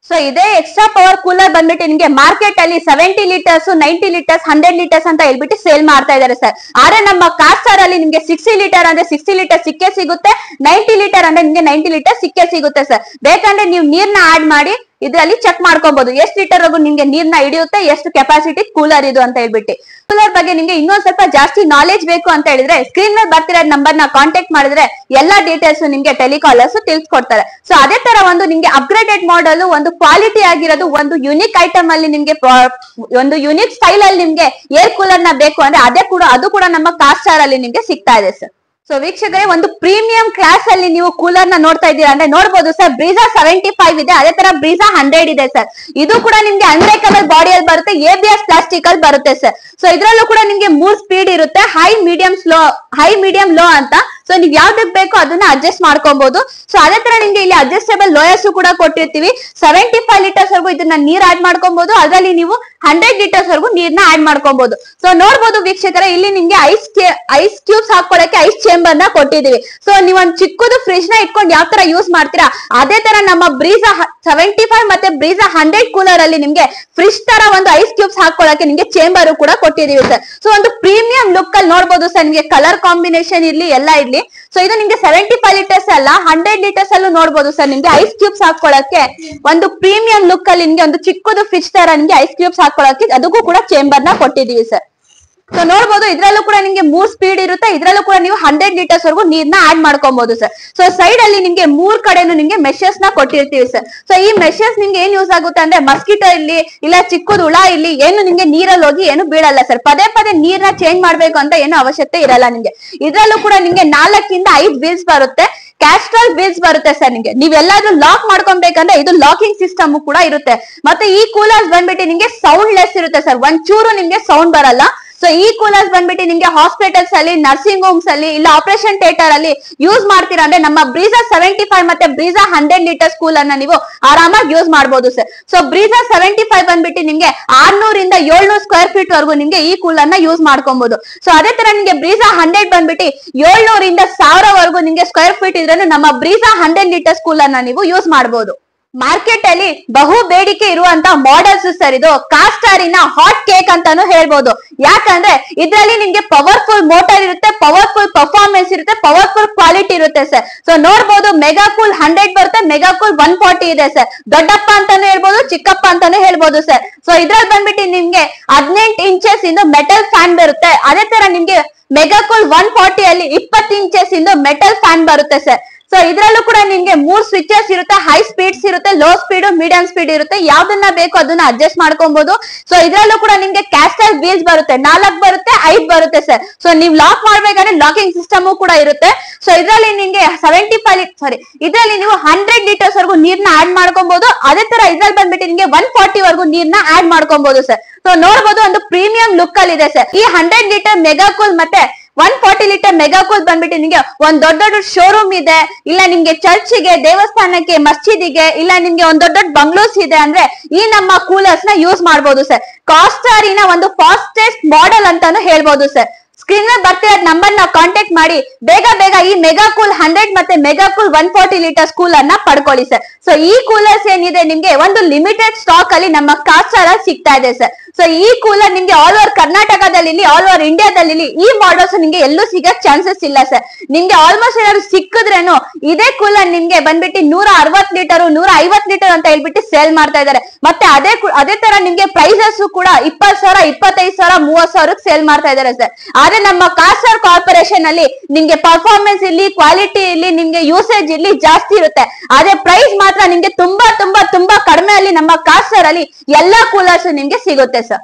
ಸೊ ಇದೇ ಎಕ್ಸ್ಟ್ರಾ ಪವರ್ ಕೂಲರ್ ಬಂದ್ಬಿಟ್ಟು ನಿಮ್ಗೆ ಮಾರ್ಕೆಟ್ ಅಲ್ಲಿ 70 ಲೀಟರ್ಸ್ 90 ಲೀಟರ್ಸ್ 100 ಲೀಟರ್ಸ್ ಅಂತ ಹೇಳ್ಬಿಟ್ಟು ಸೇಲ್ ಮಾಡ್ತಾ ಇದಾರೆ ಸರ್. ಆದ್ರೆ ನಮ್ಮ ಕಾಸ್ಟಾರ್ ಅಲ್ಲಿ ನಿಮ್ಗೆ 60 ಲೀಟರ್ ಅಂದ್ರೆ 60 ಲೀಟರ್ ಸಿಕ್ಕೇ ಸಿಗುತ್ತೆ, 90 ಲೀಟರ್ ಅಂದ್ರೆ ನಿಮ್ಗೆ 90 ಲೀಟರ್ ಸಿಕ್ಕೇ ಸಿಗುತ್ತೆ ಸರ್. ಬೇಕಂದ್ರೆ ನೀವು ನೀರ್ನ ಆಡ್ ಮಾಡಿ ಇದರಲ್ಲಿ ಚೆಕ್ ಮಾಡ್ಕೊಬಹುದು ಎಷ್ಟು ಲೀಟರ್ ವರೆಗೂ ನಿಮ್ಗೆ ನೀರ್ನ ಹಿಡಿಯುತ್ತೆ, ಎಷ್ಟು ಕೆಪಾಸಿಟಿ ಕೂಲರ್ ಇದು ಅಂತ ಹೇಳ್ಬಿಟ್ಟು. ಕೂಲರ್ ಬಗ್ಗೆ ನಿಮ್ಗೆ ಇನ್ನೊಂದ್ ಸ್ವಲ್ಪ ಜಾಸ್ತಿ ನಾಲೆಜ್ ಬೇಕು ಅಂತ ಹೇಳಿದ್ರೆ ಸ್ಕ್ರೀನ್ ಮೇಲೆ ಬರ್ತಿರೋ ನಂಬರ್ ನ ಕಾಂಟ್ಯಾಕ್ಟ್ ಮಾಡಿದ್ರೆ ಎಲ್ಲಾ ಡೀಟೇಲ್ಸ್ ನಿಮ್ಗೆ ಟೆಲಿಕಾಲರ್ಸ್ ತಿಳಿಸ್ಕೊಡ್ತಾರೆ. ಸೊ ಅದೇ ತರ ಒಂದು ನಿಮ್ಗೆ ಅಪ್ಗ್ರೇಡೆಡ್ ಮಾಡಲ್, ಒಂದು ಕ್ವಾಲಿಟಿ ಆಗಿರೋದು, ಒಂದು ಯುನಿಕ್ ಐಟಮ್ ಅಲ್ಲಿ ನಿಮ್ಗೆ ಒಂದು ಯುನಿಕ್ ಸ್ಟೈಲ್ ಅಲ್ಲಿ ನಿಮ್ಗೆ ಏರ್ ಕೂಲರ್ ನ ಬೇಕು ಅಂದ್ರೆ ಅದು ಕೂಡ ನಮ್ಮ ಕಾಸ್ಟಾರ್ ಅಲ್ಲಿ ನಿಮ್ಗೆ ಸಿಗ್ತಾ ಇದೆ ಸರ್. ಸೊ ವೀಕ್ಷಕರೇ, ಒಂದು ಪ್ರೀಮಿಯಂ ಕ್ಲಾಸ್ ಅಲ್ಲಿ ನೀವು ಕೂಲರ್ ನ ನೋಡ್ತಾ ಇದ್ದೀರಾ ಅಂದ್ರೆ ನೋಡಬಹುದು ಸರ್. ಬ್ರೀಜಾ 75 ಇದೆ, ಅದೇ ತರ ಬ್ರೀಜಾ 100 ಇದೆ ಸರ್. ಇದು ಕೂಡ ನಿಮ್ಗೆ ಅನ್ಬ್ರೇಕಬಲ್ ಬಾಡಿಯಲ್ಲಿ ಬರುತ್ತೆ, ABS ಪ್ಲಾಸ್ಟಿಕ್ ಅಲ್ಲಿ ಬರುತ್ತೆ ಸರ್. ಸೊ ಇದ್ರಲ್ಲೂ ಕೂಡ ನಿಮ್ಗೆ 3 ಸ್ಪೀಡ್ ಇರುತ್ತೆ, ಹೈ ಮೀಡಿಯಂ ಲೋ ಅಂತ. ಸೊ ನೀವ್ ಯಾವ್ದಕ್ ಬೇಕೋ ಅದನ್ನ ಅಡ್ಜಸ್ಟ್ ಮಾಡ್ಕೊಬಹುದು. ಸೊ ಅದೇ ತರ ನಿಮ್ಗೆ ಇಲ್ಲಿ ಅಡ್ಜಸ್ಟೇಬಲ್ ಲೋಯರ್ಸ್ ಕೂಡ ಕೊಟ್ಟಿರ್ತೀವಿ. 75 ಲೀಟರ್ಸ್ ವರೆಗೂ ಇದನ್ನ ನೀರ್ ಆಡ್ ಮಾಡ್ಕೊಬಹುದು, ಅದರಲ್ಲಿ ನೀವು 100 ಲೀಟರ್ಸ್ ವರೆಗೂ ನೀರ್ನ ಆಡ್ ಮಾಡ್ಕೊಬಹುದು. ಸೊ ನೋಡ್ಬೋದು ವೀಕ್ಷಕರೇ, ಇಲ್ಲಿ ನಿಮ್ಗೆ ಐಸ್ ಕ್ಯೂಬ್ಸ್ ಹಾಕೊಳ್ಳಕ್ಕೆ ಐಸ್ ಚೇಂಬರ್ ನ ಕೊಟ್ಟಿದೀವಿ. ಸೊ ನೀವ್ ಒಂದ್ ಚಿಕ್ಕದು ಫ್ರಿಜ್ ನ ಇಟ್ಕೊಂಡು ಯಾವ ತರ ಯೂಸ್ ಮಾಡ್ತೀರಾ ಅದೇ ತರ ನಮ್ಮ ಬ್ರೀಜಾ 75 ಮತ್ತೆ ಬ್ರೀಜಾ 100 ಕೂಲರ್ ಅಲ್ಲಿ ನಿಮ್ಗೆ ಫ್ರಿಜ್ ತರ ಒಂದು ಐಸ್ ಕ್ಯೂಬ್ಸ್ ಹಾಕೊಳ್ಳಕ್ಕೆ ನಿಮ್ಗೆ ಚೇಂಬರ್ ಕೂಡ ಕೊಟ್ಟಿದೀವಿ ಸರ್. ಸೊ ಒಂದು ಪ್ರೀಮಿಯಂ ಲುಕ್ ಅಲ್ಲಿ ನೋಡ್ಬೋದು ಸರ್, ನಿಮ್ಗೆ ಕಲರ್ ಕಾಂಬಿನೇಷನ್ ಇರ್ಲಿ ಎಲ್ಲ ಇರ್ಲಿ. ಸೊ ಇದು ನಿಮ್ಗೆ 75 ಲೀಟರ್ಸ್ ಅಲ್ಲ, 100 ಲೀಟರ್ಸ್ ಅಲ್ಲೂ ನೋಡ್ಬೋದು ಸರ್. ನಿಮ್ಗೆ ಐಸ್ ಕ್ಯೂಬ್ಸ್ ಹಾಕೊಳ್ಳಕ್ಕೆ ಒಂದು ಪ್ರೀಮಿಯಂ ಲುಕ್ ಅಲ್ಲಿ ನಿಮ್ಗೆ ಒಂದು ಚಿಕ್ಕದು ಫ್ರಿಜ್ ತರ ನಿಮ್ಗೆ ಐಸ್ ಕ್ಯೂಬ್ಸ್ ಹಾಕೊಳ್ಳಕ್ಕೆ ಅದಕ್ಕೂ ಕೂಡ ಚೇಂಬರ್ ನ ಕೊಟ್ಟಿದೀವಿ ಸರ್. ಸೊ ನೋಡ್ಬೋದು ಇದ್ರಲ್ಲೂ ಕೂಡ ನಿಮ್ಗೆ 3 ಸ್ಪೀಡ್ ಇರುತ್ತೆ, ಇದ್ರಲ್ಲೂ ಕೂಡ ನೀವು 100 ಲೀಟರ್ಸ್ ವರೆಗೂ ನೀರ್ನ ಆಡ್ ಮಾಡ್ಕೊಬಹುದು ಸರ್. ಸೊ ಸೈಡ್ ಅಲ್ಲಿ ನಿಮ್ಗೆ 3 ಕಡೆನು ನಿಮ್ಗೆ ಮೆಷಸ್ ನ ಕೊಟ್ಟಿರ್ತೀವಿ ಸರ್. ಸೊ ಈ ಮೆಷಸ್ ನಿಮ್ಗೆ ಏನ್ ಯೂಸ್ ಆಗುತ್ತೆ ಅಂದ್ರೆ ಮಸ್ಕಿಟೋ ಇಲ್ಲಿ ಇಲ್ಲ ಚಿಕ್ಕದು ಹುಳ ಇಲ್ಲಿ ಏನು ನಿಮ್ಗೆ ನೀರಲ್ಲಿ ಹೋಗಿ ಏನು ಬೀಳಲ್ಲ ಸರ್. ಪದೇ ನೀರ್ನ ಚೇಂಜ್ ಮಾಡ್ಬೇಕು ಅಂತ ಏನು ಅವಶ್ಯಕತೆ ಇರಲ್ಲ ನಿಮ್ಗೆ. ಇದ್ರಲ್ಲೂ ಕೂಡ ನಿಮ್ಗೆ 4 ಇಂದ 5 ವೀಲ್ಸ್ ಬರುತ್ತೆ, ಕ್ಯಾಸ್ಟ್ರಾಲ್ ವೀಲ್ಸ್ ಬರುತ್ತೆ ಸರ್. ನಿಮ್ಗೆ ನೀವೆಲ್ಲಾದ್ರೂ ಲಾಕ್ ಮಾಡ್ಕೊಬೇಕಂದ್ರೆ ಇದು ಲಾಕಿಂಗ್ ಸಿಸ್ಟಮ್ ಕೂಡ ಇರುತ್ತೆ. ಮತ್ತೆ ಈ ಕೂಲರ್ಸ್ ಬಂದ್ಬಿಟ್ಟು ನಿಮ್ಗೆ ಸೌಂಡ್ ಲೆಸ್ ಇರುತ್ತೆ ಸರ್, ಒಂಚೂರು ನಿಮ್ಗೆ ಸೌಂಡ್ ಬರಲ್ಲ. ಸೊ ಈ ಕೂಲರ್ಸ್ ಬಂದ್ಬಿಟ್ಟು ನಿಮ್ಗೆ ಹಾಸ್ಪಿಟಲ್ಸ್ ಅಲ್ಲಿ, ನರ್ಸಿಂಗ್ ಹೋಮ್ಸ್ ಅಲ್ಲಿ ಇಲ್ಲ ಆಪರೇಷನ್ ಥಿಯೇಟರ್ ಅಲ್ಲಿ ಯೂಸ್ ಮಾಡ್ತೀರಾ ಅಂದ್ರೆ ನಮ್ಮ ಬ್ರೀಜಾ 75 ಮತ್ತೆ ಬ್ರೀಜಾ 100 ಲೀಟರ್ಸ್ ಕೂಲರ್ ನ ನೀವು ಆರಾಮಾಗಿ ಯೂಸ್ ಮಾಡಬಹುದು ಸರ್. ಸೊ ಬ್ರೀಜಾ 75 ಬಂದ್ಬಿಟ್ಟು ನಿಮ್ಗೆ 600 ಇಂದ 700 ಸ್ಕ್ವೇರ್ ಫೀಟ್ ವರೆಗೂ ನಿಮ್ಗೆ ಈ ಕೂಲರ್ ನ ಯೂಸ್ ಮಾಡ್ಕೊಬಹುದು. ಸೊ ಅದೇ ತರ ನಿಮ್ಗೆ ಬ್ರೀಜಾ 100 ಬಂದ್ಬಿಟ್ಟು 700 ಇಂದ 1000 ವರೆಗೂ ನಿಮ್ಗೆ ಸ್ಕ್ವೇರ್ ಫೀಟ್ ಇದ್ರೆ ನಮ್ಮ ಬ್ರೀಜಾ 100 ಲೀಟರ್ಸ್ ಕೂಲರ್ ನ ನೀವು ಯೂಸ್ ಮಾಡಬಹುದು. ಮಾರ್ಕೆಟ್ ಅಲ್ಲಿ ಬಹು ಬೇಡಿಕೆ ಇರುವಂತ ಮಾಡೆಲ್ಸ್ ಸರ್. ಇದು ಕಾಸ್ಟಾರಿನ ಹಾಟ್ ಕೇಕ್ ಅಂತಾನು ಹೇಳ್ಬೋದು. ಯಾಕಂದ್ರೆ ಇದ್ರಲ್ಲಿ ನಿಮ್ಗೆ ಪವರ್ಫುಲ್ ಮೋಟರ್ ಇರುತ್ತೆ, ಪವರ್ಫುಲ್ ಪರ್ಫಾರ್ಮೆನ್ಸ್ ಇರುತ್ತೆ, ಪವರ್ಫುಲ್ ಕ್ವಾಲಿಟಿ ಇರುತ್ತೆ ಸರ್. ಸೊ ನೋಡ್ಬೋದು ಮೆಗಾಕೂಲ್ 100 ಬರುತ್ತೆ, ಮೆಗಾಕೂಲ್ 140 ಇದೆ ಸರ್. ದೊಡ್ಡಪ್ಪ ಅಂತಾನು ಹೇಳ್ಬೋದು, ಚಿಕ್ಕಪ್ಪ ಅಂತಾನು ಹೇಳ್ಬೋದು ಸರ್. ಸೊ ಇದ್ರಲ್ಲಿ ಬಂದ್ಬಿಟ್ಟು ನಿಮ್ಗೆ 18 ಇಂಚಸ್ ಇಂದ ಮೆಟಲ್ ಫ್ಯಾನ್ ಬರುತ್ತೆ. ಅದೇ ತರ ನಿಮ್ಗೆ ಮೆಗಾಕೂಲ್ 140 ಅಲ್ಲಿ 20 ಇಂಚಸ್ ಇಂದ ಮೆಟಲ್ ಫ್ಯಾನ್ ಬರುತ್ತೆ ಸರ್. ಸೊ ಇದ್ರಲ್ಲೂ ಕೂಡ ನಿಮ್ಗೆ 3 ಸ್ವಿಚಸ್ ಇರುತ್ತೆ, ಹೈ ಸ್ಪೀಡ್ಸ್ ಇರುತ್ತೆ, ಲೋ ಸ್ಪೀಡ್, ಮೀಡಿಯಂ ಸ್ಪೀಡ್ ಇರುತ್ತೆ. ಯಾವ್ದನ್ನ ಬೇಕು ಅದನ್ನ ಅಡ್ಜಸ್ಟ್ ಮಾಡ್ಕೊಬಹುದು. ಸೊ ಇದ್ರಲ್ಲೂ ಕೂಡ ನಿಮ್ಗೆ ಕ್ಯಾಸ್ಟಲ್ ವೀಲ್ಸ್ ಬರುತ್ತೆ, 4 ಬರುತ್ತೆ, 5 ಬರುತ್ತೆ ಸರ್. ಸೊ ನೀವು ಲಾಕ್ ಮಾಡ್ಬೇಕಾದ್ರೆ ಲಾಕಿಂಗ್ ಸಿಸ್ಟಮ್ ಕೂಡ ಇರುತ್ತೆ. ಸೊ ಇದ್ರಲ್ಲಿ ನಿಮ್ಗೆ ಇದ್ರಲ್ಲಿ ನೀವು 100 ಲೀಟರ್ಸ್ ವರೆಗೂ ನೀರ್ನ ಆಡ್ ಮಾಡ್ಕೊಬಹುದು. ಅದೇ ತರ ಇದ್ರಲ್ಲಿ ಬಂದ್ಬಿಟ್ಟು ನಿಮ್ಗೆ 140 ವರೆಗೂ ನೀರ್ನ ಆಡ್ ಮಾಡ್ಕೊಬಹುದು ಸರ್. ಸೊ ನೋಡ್ಬೋದು ಒಂದು ಪ್ರೀಮಿಯಂ ಲುಕ್ ಅಲ್ಲಿ ಇದೆ ಸರ್. ಈ 100 ಲೀಟರ್ ಮೆಗಾಕೂಲ್ ಮತ್ತೆ 140 ಲೀಟರ್ ಮೆಗಾಕೂಲ್ ಬಂದ್ಬಿಟ್ಟು ನಿಮ್ಗೆ ಒಂದ್ ದೊಡ್ಡ ಶೋರೂಮ್ ಇದೆ, ಇಲ್ಲ ನಿಮ್ಗೆ ಚರ್ಚ್ಗೆ, ದೇವಸ್ಥಾನಕ್ಕೆ, ಮಸ್ಜಿದಿಗೆ, ಇಲ್ಲ ನಿಮ್ಗೆ ಒಂದ್ ದೊಡ್ಡ ಬಂಗ್ಲೂಸ್ ಇದೆ ಅಂದ್ರೆ ಈ ನಮ್ಮ ಕೂಲರ್ಸ್ ನ ಯೂಸ್ ಮಾಡಬಹುದು ಸರ್. ಕಾಸ್ಟಾರಿನ ಒಂದು ಫಾಸ್ಟೆಸ್ಟ್ ಮಾಡೆಲ್ ಅಂತಾನು ಹೇಳ್ಬೋದು ಸರ್. ಸ್ಕ್ರೀನ್ ನಲ್ಲಿ ಬರ್ತಿರೋ ನಂಬರ್ ನ ಕಾಂಟ್ಯಾಕ್ಟ್ ಮಾಡಿ ಬೇಗ ಈ ಮೆಗಾಕೂಲ್ 100 ಮತ್ತೆ ಮೆಗಾಕೂಲ್ 140 ಲೀಟರ್ಸ್ ಕೂಲರ್ ನ ಪಡ್ಕೊಳ್ಳಿ ಸರ್. ಸೊ ಈ ಕೂಲರ್ಸ್ ಏನಿದೆ ನಿಮ್ಗೆ ಒಂದು ಲಿಮಿಟೆಡ್ ಸ್ಟಾಕ್ ಅಲ್ಲಿ ನಮ್ಮ ಕಾಸ್ಟಾರ್ ಅಲ್ಲಿ ಸಿಗ್ತಾ ಇದೆ ಸರ್. ಸೊ ಈ ಕೂಲರ್ ನಿಮ್ಗೆ ಆಲ್ ಓವರ್ ಕರ್ನಾಟಕದಲ್ಲಿ, ಆಲ್ ಓವರ್ ಇಂಡಿಯಾದಲ್ಲಿ ಈ ಮಾಡಲ್ಸ್ ನಿಮ್ಗೆ ಎಲ್ಲೂ ಸಿಗಕ್ ಚಾನ್ಸಸ್ ಇಲ್ಲ ಸರ್. ನಿಮ್ಗೆ ಆಲ್ಮೋಸ್ಟ್ ಏನಾದ್ರು ಸಿಕ್ಕಿದ್ರೇನು ಇದೇ ಕೂಲರ್ ನಿಮ್ಗೆ ಬಂದ್ಬಿಟ್ಟು 160 ಲೀಟರ್ 150 ಲೀಟರ್ ಅಂತ ಹೇಳ್ಬಿಟ್ಟು ಸೇಲ್ ಮಾಡ್ತಾ ಇದಾರೆ. ಮತ್ತೆ ಅದೇ ತರ ನಿಮ್ಗೆ ಪ್ರೈಸಸ್ ಕೂಡ 20,000, 25,000, 30,000 ಸೇಲ್ ಮಾಡ್ತಾ ಇದಾರೆ ಸರ್. ಆದ್ರೆ ನಮ್ಮ ಕಾಸ್ಟಾರ್ ಕಾರ್ಪೊರೇಷನ್ ಅಲ್ಲಿ ನಿಮ್ಗೆ ಪರ್ಫಾರ್ಮೆನ್ಸ್ ಇಲ್ಲಿ, ಕ್ವಾಲಿಟಿ ಇಲ್ಲಿ, ನಿಮ್ಗೆ ಯೂಸೇಜ್ ಇಲ್ಲಿ ಜಾಸ್ತಿ ಇರುತ್ತೆ. ಆದ್ರೆ ಪ್ರೈಸ್ ಮಾತ್ರ ನಿಮ್ಗೆ ತುಂಬಾ ಕಡಿಮೆ ಅಲ್ಲಿ ನಮ್ಮ ಕಾಸ್ಟಾರ್ ಅಲ್ಲಿ ಎಲ್ಲಾ ಕೂಲರ್ಸ್ ನಿಮ್ಗೆ ಸಿಗುತ್ತೆ ಸರ್.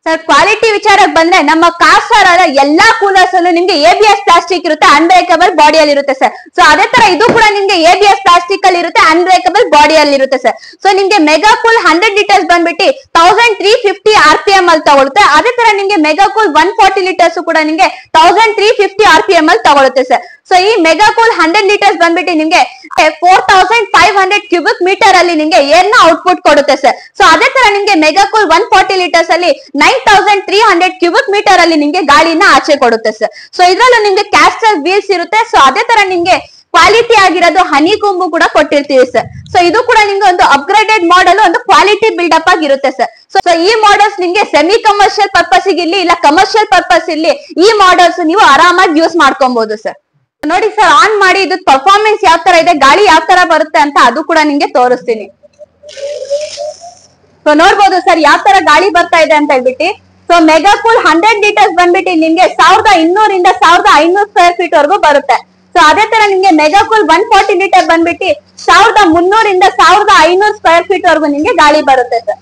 ಸರ್ ಕ್ವಾಲಿಟಿ ವಿಚಾರಕ್ಕೆ ಬಂದ್ರೆ ನಮ್ಮ ಕಾಸ್ಟಾರ್ ಎಲ್ಲಾ ಕೂಲರ್ಸ್ ಅಲ್ಲೂ ನಿಮ್ಗೆ ABS ಪ್ಲಾಸ್ಟಿಕ್ ಇರುತ್ತೆ, ಅನ್ಬ್ರೇಕಬಲ್ ಬಾಡಿಯಲ್ಲಿ ಇರುತ್ತೆ ಸರ್. ಸೊ ಅದೇ ತರ ಇದು ಕೂಡ ನಿಮ್ಗೆ ABS ಪ್ಲಾಸ್ಟಿಕ್ ಅಲ್ಲಿ ಇರುತ್ತೆ, ಅನ್ಬ್ರೇಕಬಲ್ ಬಾಡಿಯಲ್ಲಿ ಇರುತ್ತೆ ಸರ್. ಸೊ ನಿಮ್ಗೆ ಮೆಗಾಕೂಲ್ 100 ಲೀಟರ್ಸ್ ಬಂದ್ಬಿಟ್ಟು 1350 RPM ಅಲ್ಲಿ ತಗೊಳುತ್ತೆ. ಅದೇ ತರ ನಿಮ್ಗೆ ಮೆಗಾಕೂಲ್ 140 ಲೀಟರ್ಸ್ ಕೂಡ ನಿಮ್ಗೆ 1350 RPM ಅಲ್ಲಿ ತಗೊಳುತ್ತೆ ಸರ್. ಸೊ ಈ ಮೆಗಾಕೂಲ್ 100 ಲೀಟರ್ಸ್ ಬಂದ್ಬಿಟ್ಟು ನಿಮ್ಗೆ 4500 ಕ್ಯೂಬಿಕ್ ಮೀಟರ್ ಅಲ್ಲಿ ನಿಮ್ಗೆ ಏರ್ ನ ಔಟ್ಪುಟ್ ಕೊಡುತ್ತೆ ಸರ್. ಸೊ ಅದೇ ತರ ನಿಮ್ಗೆ ಮೆಗಾಕೂಲ್ 140 ಲೀಟರ್ಸ್ ಅಲ್ಲಿ 9300 ಕ್ಯೂಬಿಕ್ ಮೀಟರ್ ಅಲ್ಲಿ ನಿಮ್ಗೆ ಗಾಳಿನ ಆಚೆ ಕೊಡುತ್ತೆ ಸರ್. ಸೊ ಇದ್ರಲ್ಲೂ ನಿಮ್ಗೆ ಕ್ಯಾಸ್ಟಲ್ ವೀಲ್ಸ್ ಇರುತ್ತೆ. ಸೊ ಅದೇ ತರ ನಿಮ್ಗೆ ಕ್ವಾಲಿಟಿ ಆಗಿರೋದು ಹನಿ ಕೊಂಬು ಕೂಡ ಕೊಟ್ಟಿರ್ತೀವಿ ಸರ್. ಸೊ ಇದು ಕೂಡ ನಿಮ್ಗೆ ಒಂದು ಅಪ್ಗ್ರೇಡೆಡ್ ಮಾಡೆಲ್, ಒಂದು ಕ್ವಾಲಿಟಿ ಬಿಲ್ಡಪ್ ಆಗಿರುತ್ತೆ ಸರ್. ಸೊ ಈ ಮಾಡೆಲ್ಸ್ ನಿಮ್ಗೆ ಸೆಮಿ ಕಮರ್ಷಿಯಲ್ ಪರ್ಪಸ್ ಇರ್ಲಿ ಇಲ್ಲ ಕಮರ್ಷಿಯಲ್ ಪರ್ಪಸ್ ಇರ್ಲಿ, ಈ ಮಾಡೆಲ್ಸ್ ನೀವು ಆರಾಮಾಗಿ ಯೂಸ್ ಮಾಡ್ಕೊಬಹುದು ಸರ್. ನೋಡಿ ಸರ್, ಆನ್ ಮಾಡಿ ಇದು ಪರ್ಫಾರ್ಮೆನ್ಸ್ ಯಾವ ತರ ಇದೆ, ಗಾಳಿ ಯಾವ ತರ ಬರುತ್ತೆ ಅಂತ ಅದು ಕೂಡ ನಿಮ್ಗೆ ತೋರಿಸ್ತೀನಿ. ಸೊ ನೋಡ್ಬೋದು ಸರ್ ಯಾವ ತರ ಗಾಳಿ ಬರ್ತಾ ಇದೆ ಅಂತ ಹೇಳ್ಬಿಟ್ಟು. ಸೊ ಮೆಗಾ ಕೂಲ್ 100 ಲೀಟರ್ಸ್ ಬಂದ್ಬಿಟ್ಟು ನಿಮ್ಗೆ 1200 ಇಂದ 1500 ಸ್ಕ್ವೇರ್ ಫೀಟ್ ವರೆಗೂ ಬರುತ್ತೆ. ಸೊ ಅದೇ ತರ ನಿಮ್ಗೆ ಮೆಗಾ ಕೂಲ್ 140 ಲೀಟರ್ ಬಂದ್ಬಿಟ್ಟು 1300 ಇಂದ 1500 ಸ್ಕ್ವೇರ್ ಫೀಟ್ ವರೆಗೂ ನಿಮ್ಗೆ ಗಾಳಿ ಬರುತ್ತೆ ಸರ್.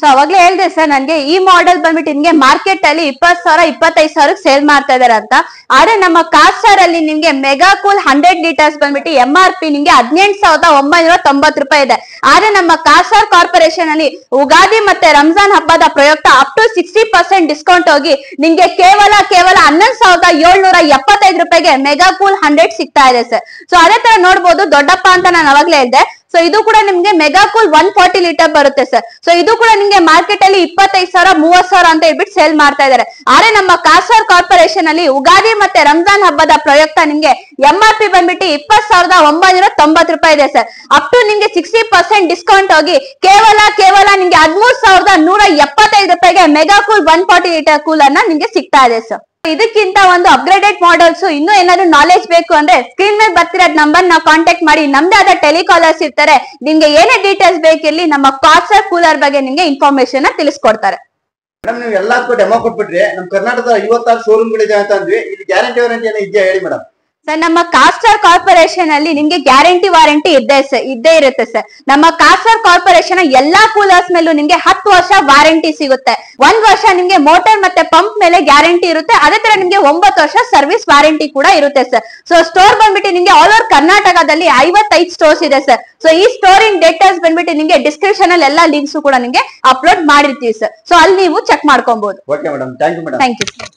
ಸೊ ಅವಾಗ್ಲೇ ಹೇಳ್ದೆ ಸರ್, ನನ್ಗೆ ಈ ಮಾಡೆಲ್ ಬಂದ್ಬಿಟ್ಟು ನಿಮ್ಗೆ ಮಾರ್ಕೆಟ್ ಅಲ್ಲಿ 20,000 25,000 ಸೇಲ್ ಮಾಡ್ತಾ ಇದಾರೆ ಅಂತ. ಆದ್ರೆ ನಮ್ಮ ಕಾಸ್ಟಾರ್ ಅಲ್ಲಿ ನಿಮ್ಗೆ ಮೆಗಾ ಕೂಲ್ 100 ಲೀಟರ್ಸ್ ಬಂದ್ಬಿಟ್ಟು MRP ನಿಮ್ಗೆ 18,990 ರೂಪಾಯಿ ಇದೆ. ಆದ್ರೆ ನಮ್ಮ ಕಾಸ್ಟಾರ್ ಕಾರ್ಪೊರೇಷನ್ ಅಲ್ಲಿ ಉಗಾದಿ ಮತ್ತೆ ರಂಜಾನ್ ಹಬ್ಬದ ಪ್ರಯುಕ್ತ ಅಪ್ ಟು 60% ಡಿಸ್ಕೌಂಟ್ ಹೋಗಿ ನಿಮ್ಗೆ ಕೇವಲ 11,775 ರೂಪಾಯಿಗೆ ಮೆಗಾ ಕೂಲ್ 100 ಸಿಗ್ತಾ ಇದೆ ಸರ್. ಸೊ ಅದೇ ತರ ನೋಡ್ಬೋದು, ದೊಡ್ಡಪ್ಪ ಅಂತ ನಾನು ಅವಾಗ್ಲೇ ಹೇಳ್ದೆ. ಸೊ ಇದು ಕೂಡ ನಿಮ್ಗೆ ಮೆಗಾ ಕೂಲ್ 140 ಲೀಟರ್ ಬರುತ್ತೆ ಸರ್. ಸೊ ಇದು ಕೂಡ ನಿಮ್ಗೆ ಮಾರ್ಕೆಟ್ ಅಲ್ಲಿ 25,000 30,000 ಅಂತ ಹೇಳ್ಬಿಟ್ಟು ಸೇಲ್ ಮಾಡ್ತಾ ಇದಾರೆ. ಆದ್ರೆ ನಮ್ಮ ಕಾಸ್ಟಾರ್ ಕಾರ್ಪೊರೇಷನ್ ಅಲ್ಲಿ ಉಗಾದಿ ಮತ್ತೆ ರಂಜಾನ್ ಹಬ್ಬದ ಪ್ರಯುಕ್ತ ನಿಮ್ಗೆ MRP ಬಂದ್ಬಿಟ್ಟು 20,990 ರೂಪಾಯಿ ಇದೆ ಸರ್. ಅಪ್ ಟು ನಿಮ್ಗೆ 60% ಡಿಸ್ಕೌಂಟ್ ಹೋಗಿ ಕೇವಲ ನಿಮ್ಗೆ 13,175 ರೂಪಾಯಿಗೆ ಮೆಗಾ ಕೂಲ್ 140 ಲೀಟರ್ ಕೂಲರ್ ನ ನಿಮ್ಗೆ ಸಿಗ್ತಾ ಇದೆ ಸರ್. ಇದಕ್ಕಿಂತ ಒಂದು ಅಪ್ಗ್ರೇಡೆಡ್ ಮಾಡೆಲ್ಸ್ ಇನ್ನೂ ಏನಾದ್ರು ನಾಲೆಜ್ ಬೇಕು ಅಂದ್ರೆ ಸ್ಕ್ರೀನ್ ಮೇಲೆ ಬರ್ತಿರೋ ನಂಬರ್ ನಾವು ಕಾಂಟ್ಯಾಕ್ಟ್ ಮಾಡಿ, ನಮ್ದೇ ಆದ ಟೆಲಿಕಾಲರ್ಸ್ ಇರ್ತಾರೆ. ನಿಮ್ಗೆ ಏನೇ ಡೀಟೇಲ್ಸ್ ಬೇಕಿರ್ಲಿ ನಮ್ಮ ಕಾಸ್ಟಾರ್ ಕೂಲರ್ ಬಗ್ಗೆ ನಿಮ್ಗೆ ಇನ್ಫಾರ್ಮೇಶನ್ ತಿಳಿಸ್ಕೊಡ್ತಾರೆ. ಮೇಡಮ್, ನೀವು ಎಲ್ಲದಕ್ಕೂ ಡೆಮೋ ಕೊಟ್ಬಿಟ್ರಿ. ನಮ್ ಕರ್ನಾಟಕದ 56 ಶೋರೂಮ್ಗಳಿದೆ ಅಂತ ಅಂದ್ವಿ. ಇಲ್ಲಿ ಗ್ಯಾರಂಟಿ ವಾರಂಟಿ ಏನೋ ಇದೆಯಾ ಹೇಳಿ ಮೇಡಮ್. ಸರ್, ನಮ್ಮ ಕಾಸ್ಟಾರ್ ಕಾರ್ಪೊರೇಷನ್ ಅಲ್ಲಿ ನಿಮ್ಗೆ ಗ್ಯಾರಂಟಿ ವಾರಂಟಿ ಇದ್ದೇ ಇರುತ್ತೆ ಸರ್. ನಮ್ಮ ಕಾಸ್ಟಾರ್ ಕಾರ್ಪೊರೇಷನ್ ಎಲ್ಲಾ ಕೂಲರ್ಸ್ ಮೇಲೂ ನಿಮ್ಗೆ 10 ವರ್ಷ ವಾರಂಟಿ ಸಿಗುತ್ತೆ. 1 ವರ್ಷ ನಿಮ್ಗೆ ಮೋಟರ್ ಮತ್ತೆ ಪಂಪ್ ಮೇಲೆ ಗ್ಯಾರಂಟಿ ಇರುತ್ತೆ. ಅದೇ ತರ ನಿಮ್ಗೆ 9 ವರ್ಷ ಸರ್ವಿಸ್ ವಾರಂಟಿ ಕೂಡ ಇರುತ್ತೆ ಸರ್. ಸೊ ಸ್ಟೋರ್ ಬಂದ್ಬಿಟ್ಟು ನಿಮ್ಗೆ ಆಲ್ ಓವರ್ ಕರ್ನಾಟಕದಲ್ಲಿ 55 ಸ್ಟೋರ್ಸ್ ಇದೆ ಸರ್. ಸೊ ಈ ಸ್ಟೋರಿಂಗ್ ಡೇಟಾಸ್ ಬಂದ್ಬಿಟ್ಟು ನಿಮ್ಗೆ ಡಿಸ್ಕ್ರಿಪ್ಷನ್ ಅಲ್ಲಿ ಎಲ್ಲಾ ಲಿಂಕ್ಸ್ ಕೂಡ ನಿಮ್ಗೆ ಅಪ್ಲೋಡ್ ಮಾಡಿರ್ತೀವಿ ಸರ್. ಸೊ ಅಲ್ಲಿ ನೀವು ಚೆಕ್ ಮಾಡ್ಕೊಬಹುದು. Okay madam, thank you madam. Thank you sir.